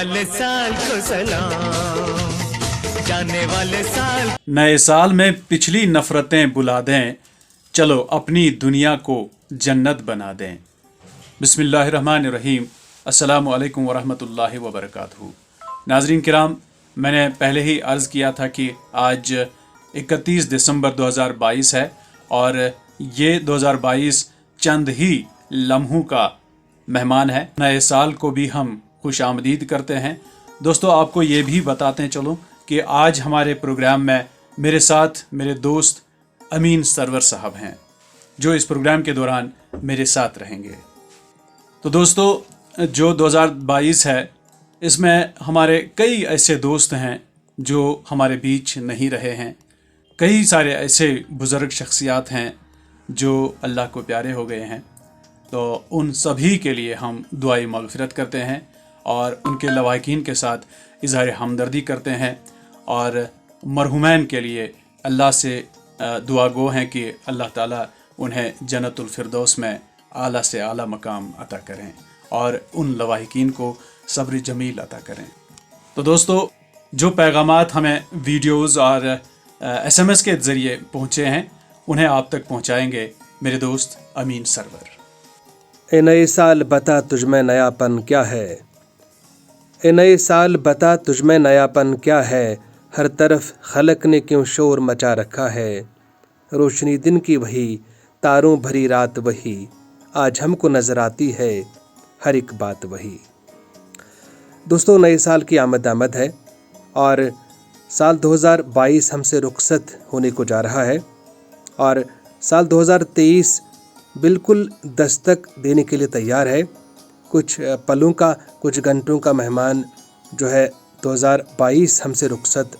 वाले साल को सलाम, जाने वाले साल। नए साल में पिछली नफरतें बुला दें, चलो अपनी दुनिया को जन्नत बना दें। बिस्मिल्लाहिर्रहमानिर्रहीम। अस्सलामु अलैकुम वरहमतुल्लाहि वबरकातुहू। नाज़रीन किराम, मैंने पहले ही अर्ज़ किया था कि आज 31 दिसंबर 2022 है और ये 2022 चंद ही लम्हों का मेहमान है। नए साल को भी हम खुश आमदीद करते हैं। दोस्तों, आपको ये भी बताते चलो कि आज हमारे प्रोग्राम में मेरे साथ मेरे दोस्त अमीन सरवर साहब हैं, जो इस प्रोग्राम के दौरान मेरे साथ रहेंगे। तो दोस्तों, जो 2022 है, इसमें हमारे कई ऐसे दोस्त हैं जो हमारे बीच नहीं रहे हैं। कई सारे ऐसे बुज़ुर्ग शख्सियात हैं जो अल्लाह को प्यारे हो गए हैं। तो उन सभी के लिए हम दुआई मग़फ़िरत करते हैं और उनके लवाहिकीन के साथ इज़हार हमदर्दी करते हैं और मरहुमैन के लिए अल्लाह से दुआ गो हैं कि अल्लाह ताला उन्हें जन्नतुल फिरदौस में आला से आला मकाम अता करें और उन लवाहिकीन को सब्र जमील अता करें। तो दोस्तों, जो पैगामात हमें वीडियोज़ और SMS के ज़रिए पहुँचे हैं, उन्हें आप तक पहुँचाएँगे मेरे दोस्त अमीन सरवर। ए नए साल बता तुझमें नयापन क्या है, ए नए साल बता तुझमें नयापन क्या है, हर तरफ खलक ने क्यों शोर मचा रखा है। रोशनी दिन की वही, तारों भरी रात वही, आज हमको नज़र आती है हर एक बात वही। दोस्तों, नए साल की आमद है और साल 2022 हमसे रुखसत होने को जा रहा है और साल 2023 बिल्कुल दस्तक देने के लिए तैयार है। कुछ पलों का, कुछ घंटों का मेहमान जो है 2022 हमसे रुखसत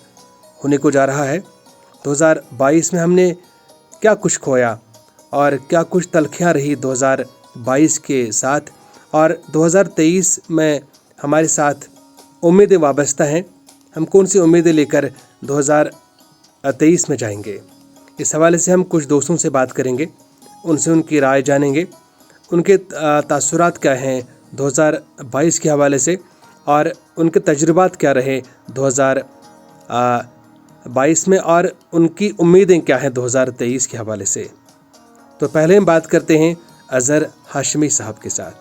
होने को जा रहा है। 2022 में हमने क्या कुछ खोया और क्या कुछ तलखियाँ रही 2022 के साथ, और 2023 में हमारे साथ उम्मीदें वाबस्ता हैं। हम कौन सी उम्मीदें लेकर 2023 में जाएंगे, इस हवाले से हम कुछ दोस्तों से बात करेंगे, उनसे उनकी राय जानेंगे, उनके तासुरात क्या हैं 2022 के हवाले से और उनके तजुर्बात क्या रहे 2022 में और उनकी उम्मीदें क्या हैं 2023 के हवाले से। तो पहले हम बात करते हैं अज़हर हाशमी साहब के साथ।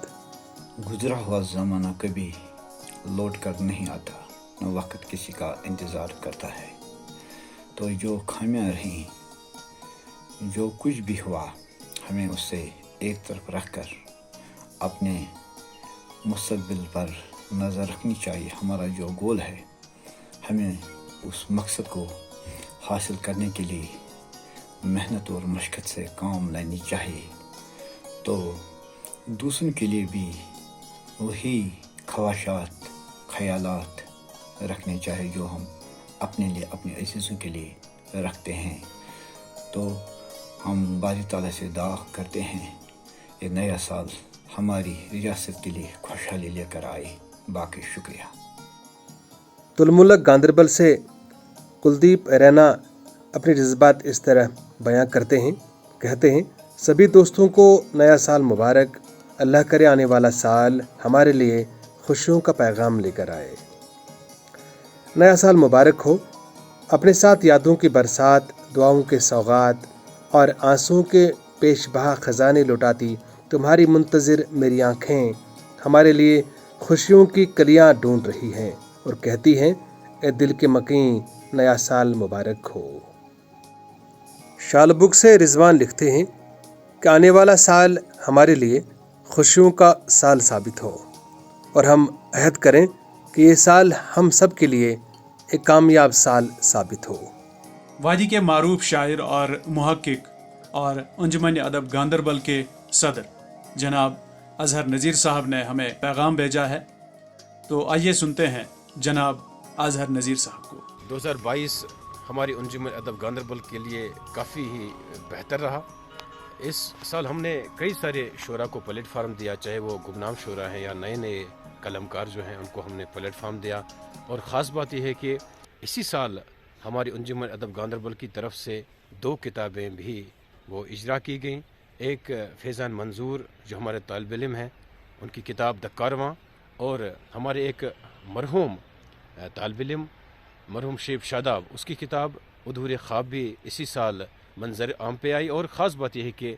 गुजरा हुआ ज़माना कभी लौट कर नहीं आता, न वक्त किसी का इंतज़ार करता है। तो जो खामियां रहीं, जो कुछ भी हुआ, हमें उससे एक तरफ रखकर अपने मुस्तक़बिल पर नज़र रखनी चाहिए। हमारा जो गोल है, हमें उस मकसद को हासिल करने के लिए मेहनत और मशक्क़त से काम लेनी चाहिए। तो दूसरों के लिए भी वही ख्वाहिशात, ख़यालात रखने चाहिए जो हम अपने लिए, अपने अज़ीज़ों के लिए रखते हैं। तो हम बारी ताला से दुआ करते हैं ये नया साल हमारी रियासत के लिए खुशहाली लेकर आए। बाकी शुक्रिया। तुलमुल्क गांदरबल से कुलदीप रैना अपने जज्बात इस तरह बयां करते हैं, कहते हैं, सभी दोस्तों को नया साल मुबारक। अल्लाह करे आने वाला साल हमारे लिए खुशियों का पैगाम लेकर आए। नया साल मुबारक हो। अपने साथ यादों की बरसात, दुआओं के सौगात और आंसुओं के पेशबहा ख़जाने लुटाती तुम्हारी मुंतज़िर मेरी आँखें हमारे लिए खुशियों की कलियाँ ढूंढ रही हैं और कहती हैं, ए दिल के मकीन नया साल मुबारक हो। शालबुक से रिजवान लिखते हैं कि आने वाला साल हमारे लिए खुशियों का साल साबित हो और हम अहद करें कि ये साल हम सब के लिए एक कामयाब साल साबित हो। वादी के मारूफ शायर और मुहक्किक और अंजुमन अदब गांदरबल के सदर जनाब अज़हर नज़ीर साहब ने हमें पैगाम भेजा है। तो आइए सुनते हैं जनाब अज़हर नज़ीर साहब को। 2022 हमारी अंजुमन अदब गांदरबल के लिए काफ़ी ही बेहतर रहा। इस साल हमने कई सारे शोरा को प्लेटफार्म दिया, चाहे वो गुमनाम शोरा हैं या नए नए कलमकार जो हैं, उनको हमने प्लेटफार्म दिया। और ख़ास बात यह है कि इसी साल हमारी अंजुमन अदब गांदरबल की तरफ से 2 किताबें भी वो इजरा की गईं। एक फैज़ान मंजूर जो हमारे तालिब इल्म हैं, उनकी किताब द कारवां, और हमारे एक मरहूम तालिब इल्म मरहूम शेब शादाब, उसकी किताब अधूरे ख्वाब भी इसी साल मंजर आम पे आई। और ख़ास बात यह है कि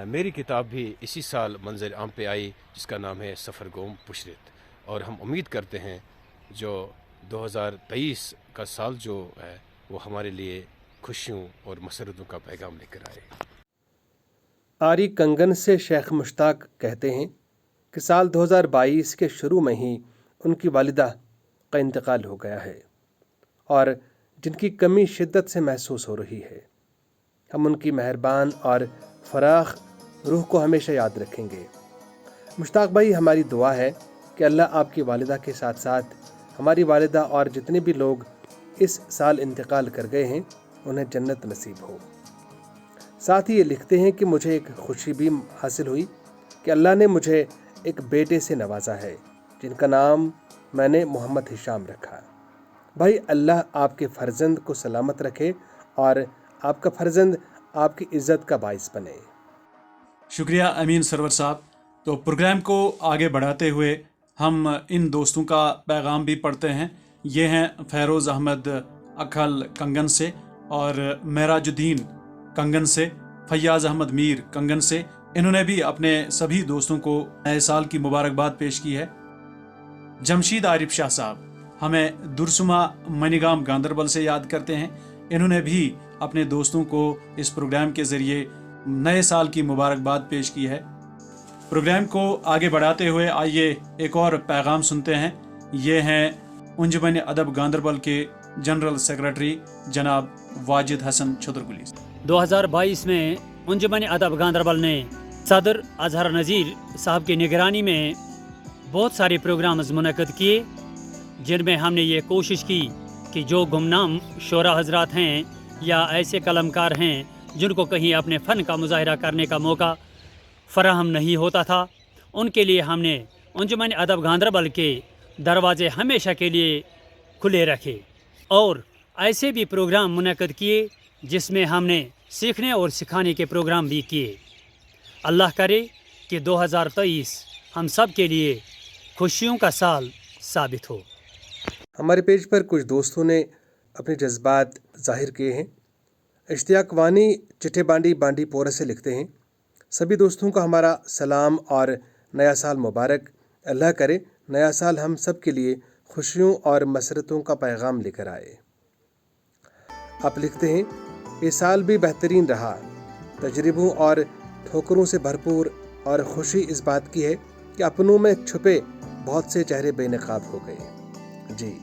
मेरी किताब भी इसी साल मंजर आम पे आई, जिसका नाम है सफ़र गोम पुशरत। और हम उम्मीद करते हैं जो 2023 का साल जो है वो हमारे लिए खुशियों और मसरतों का पैगाम लेकर आए। आरी कंगन से शेख मुश्ताक कहते हैं कि साल 2022 के शुरू में ही उनकी वालिदा का इंतकाल हो गया है और जिनकी कमी शिद्दत से महसूस हो रही है। हम उनकी मेहरबान और फराख रूह को हमेशा याद रखेंगे। मुश्ताक भाई, हमारी दुआ है कि अल्लाह आपकी वालिदा के साथ साथ हमारी वालिदा और जितने भी लोग इस साल इंतकाल कर गए हैं उन्हें जन्नत नसीब हो। साथ ही ये लिखते हैं कि मुझे एक खुशी भी हासिल हुई कि अल्लाह ने मुझे एक बेटे से नवाजा है जिनका नाम मैंने मोहम्मद हिशाम रखा। भाई, अल्लाह आपके फ़र्जंद को सलामत रखे और आपका फ़र्जंद आपकी इज़्ज़त का बाइस बने। शुक्रिया अमीन सरवर साहब। तो प्रोग्राम को आगे बढ़ाते हुए हम इन दोस्तों का पैगाम भी पढ़ते हैं। ये हैं फ़ैरोज़ अहमद अखल कंगन से और महराजुद्दीन कंगन से, फैयाज़ अहमद मीर कंगन से। इन्होंने भी अपने सभी दोस्तों को नए साल की मुबारकबाद पेश की है। जमशीद आरिफ शाह साहब हमें दुरसुमा मनीगाम गांदरबल से याद करते हैं। इन्होंने भी अपने दोस्तों को इस प्रोग्राम के ज़रिए नए साल की मुबारकबाद पेश की है। प्रोग्राम को आगे बढ़ाते हुए आइए एक और पैगाम सुनते हैं। ये हैं अंजुमन अदब गांदरबल के जनरल सेक्रेटरी जनाब वाजिद हसन छतरकुली। 2022 में अंजुमन अदब गांदरबल ने सदर अजहर नज़ीर साहब की निगरानी में बहुत सारे प्रोग्राम्स मुनक़द किए, जिनमें हमने ये कोशिश की कि जो गुमनाम शोरा हजरात हैं या ऐसे कलमकार हैं जिनको कहीं अपने फ़न का मुज़ाहरा करने का मौका फ़राहम नहीं होता था, उनके लिए हमने अंजुमन अदब गांदरबल के दरवाज़े हमेशा के लिए खुले रखे और ऐसे भी प्रोग्राम मुनक़द किए जिसमें हमने सीखने और सिखाने के प्रोग्राम भी किए। अल्लाह करे कि 2023 हम सब के लिए खुशियों का साल साबित हो। हमारे पेज पर कुछ दोस्तों ने अपने जज्बात ज़ाहिर किए हैं। इश्तियाक वानी चिट्ठे बांडी बांडीपोरा से लिखते हैं, सभी दोस्तों को हमारा सलाम और नया साल मुबारक। अल्लाह करे नया साल हम सब के लिए खुशियों और मसरतों का पैगाम लेकर आए। आप लिखते हैं, ये साल भी बेहतरीन रहा, तजर्बों और ठोकरों से भरपूर, और खुशी इस बात की है कि अपनों में छुपे बहुत से चेहरे बेनकाब हो गए। जी।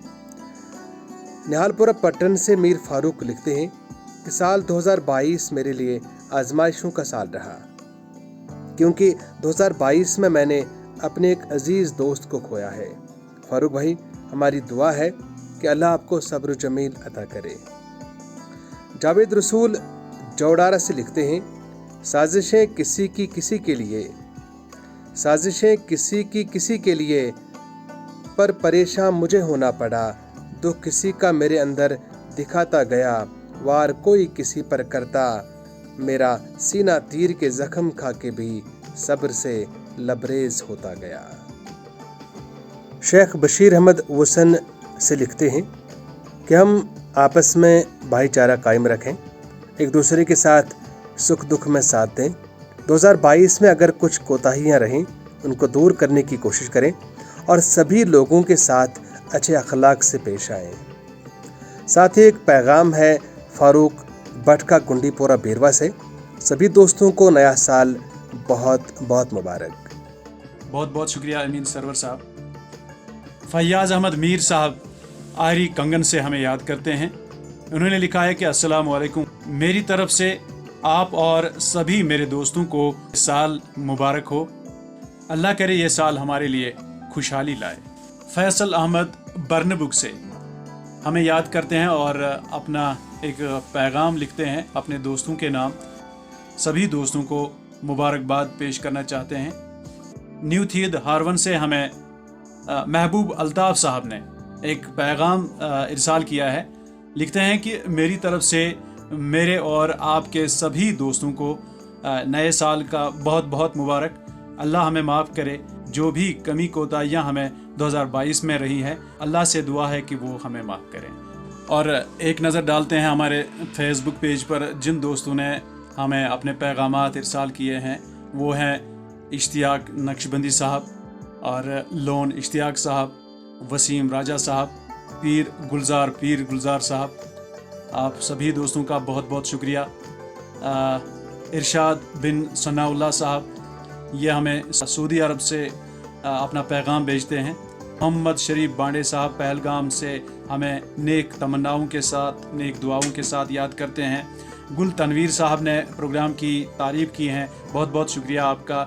निहालपुरा पट्टन से मीर फारूक लिखते हैं कि साल 2022 मेरे लिए आजमाइशों का साल रहा, क्योंकि 2022 में मैंने अपने एक अजीज़ दोस्त को खोया है। फारूक भाई, हमारी दुआ है कि अल्लाह आपको सब्र जमील अता करे। जावेद रसूल जौडारा से लिखते हैं, साजिशें किसी की किसी के लिए, साजिशें किसी की किसी के लिए, पर परेशान मुझे होना पड़ा, दुख किसी का मेरे अंदर दिखाता गया, वार कोई किसी पर करता, मेरा सीना तीर के जख्म खा के भी सब्र से लबरेज होता गया। शेख बशीर अहमद वसन से लिखते हैं कि हम आपस में भाईचारा कायम रखें, एक दूसरे के साथ सुख दुख में साथ दें। 2022 में अगर कुछ कोताहियाँ रहें उनको दूर करने की कोशिश करें और सभी लोगों के साथ अच्छे अखलाक से पेश आएँ। साथ ही एक पैगाम है फारूक भटका गुंडीपोरा बेरवा से, सभी दोस्तों को नया साल बहुत बहुत मुबारक। बहुत बहुत शुक्रिया अमीन सरवर साहब। फैयाज़ अहमद मीर साहब आरी कंगन से हमें याद करते हैं। उन्होंने लिखा है कि अस्सलाम वालेकुम, मेरी तरफ से आप और सभी मेरे दोस्तों को साल मुबारक हो। अल्लाह करे ये साल हमारे लिए खुशहाली लाए। फैसल अहमद बर्नबुक से हमें याद करते हैं और अपना एक पैगाम लिखते हैं अपने दोस्तों के नाम। सभी दोस्तों को मुबारकबाद पेश करना चाहते हैं। न्यू थीद हारवन से हमें महबूब अल्ताफ़ साहब ने एक पैगाम इरसाल किया है। लिखते हैं कि मेरी तरफ से मेरे और आपके सभी दोस्तों को नए साल का बहुत बहुत मुबारक। अल्लाह हमें माफ़ करे جو بھی کمی کوتاہیاں ہمیں 2022 میں رہی ہیں، اللہ سے دعا ہے کہ وہ ہمیں معاف کریں۔ اور ایک نظر ڈالتے ہیں ہمارے فیس بک پیج پر جن دوستوں نے ہمیں اپنے پیغامات ارسال کیے ہیں۔ وہ ہیں اشتیاق نقشبندی صاحب اور لون اشتیاق صاحب، وسیم راجہ صاحب، پیر گلزار صاحب، آپ سبھی دوستوں کا بہت بہت شکریہ۔ ارشاد بن ثناء اللہ صاحب، یہ ہمیں سعودی عرب سے اپنا پیغام بھیجتے ہیں۔ محمد شریف بانڈے صاحب پہلگام سے ہمیں نیک تمناؤں کے ساتھ، نیک دعاؤں کے ساتھ یاد کرتے ہیں۔ گل تنویر صاحب نے پروگرام کی تعریف کی ہیں، بہت بہت شکریہ آپ کا۔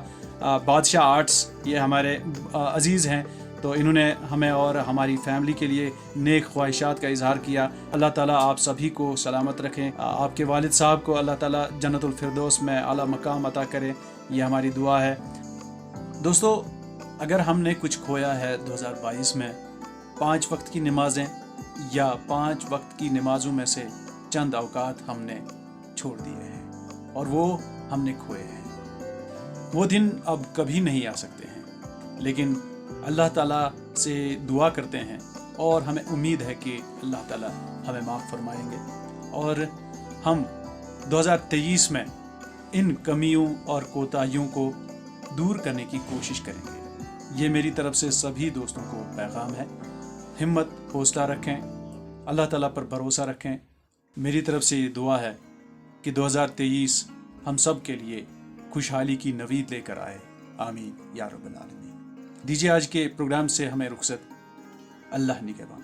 بادشاہ آرٹس، یہ ہمارے عزیز ہیں، تو انہوں نے ہمیں اور ہماری فیملی کے لیے نیک خواہشات کا اظہار کیا۔ اللہ تعالیٰ آپ سبھی کو سلامت رکھیں، آپ کے والد صاحب کو اللہ تعالیٰ جنت الفردوس میں اعلیٰ مقام عطا کرے، یہ ہماری دعا ہے۔ دوستو، اگر ہم نے کچھ کھویا ہے 2022 میں، 5 وقت کی نمازیں یا 5 وقت کی نمازوں میں سے چند اوقات ہم نے چھوڑ دیے ہیں اور وہ ہم نے کھوئے ہیں۔ وہ دن اب کبھی نہیں آ سکتے ہیں، لیکن اللہ تعالیٰ سے دعا کرتے ہیں اور ہمیں امید ہے کہ اللہ تعالیٰ ہمیں معاف فرمائیں گے اور ہم 2023 میں ان کمیوں اور کوتاہیوں کو دور کرنے کی کوشش کریں گے۔ یہ میری طرف سے سبھی دوستوں کو پیغام ہے۔ ہمت، حوصلہ رکھیں، اللہ تعالیٰ پر بھروسہ رکھیں۔ میری طرف سے یہ دعا ہے کہ 2023 ہم سب کے لیے خوشحالی کی نوید لے کر آئے، آمین یا رب العالمین۔ دیجیے آج کے پروگرام سے ہمیں رخصت، اللہ نگہبان۔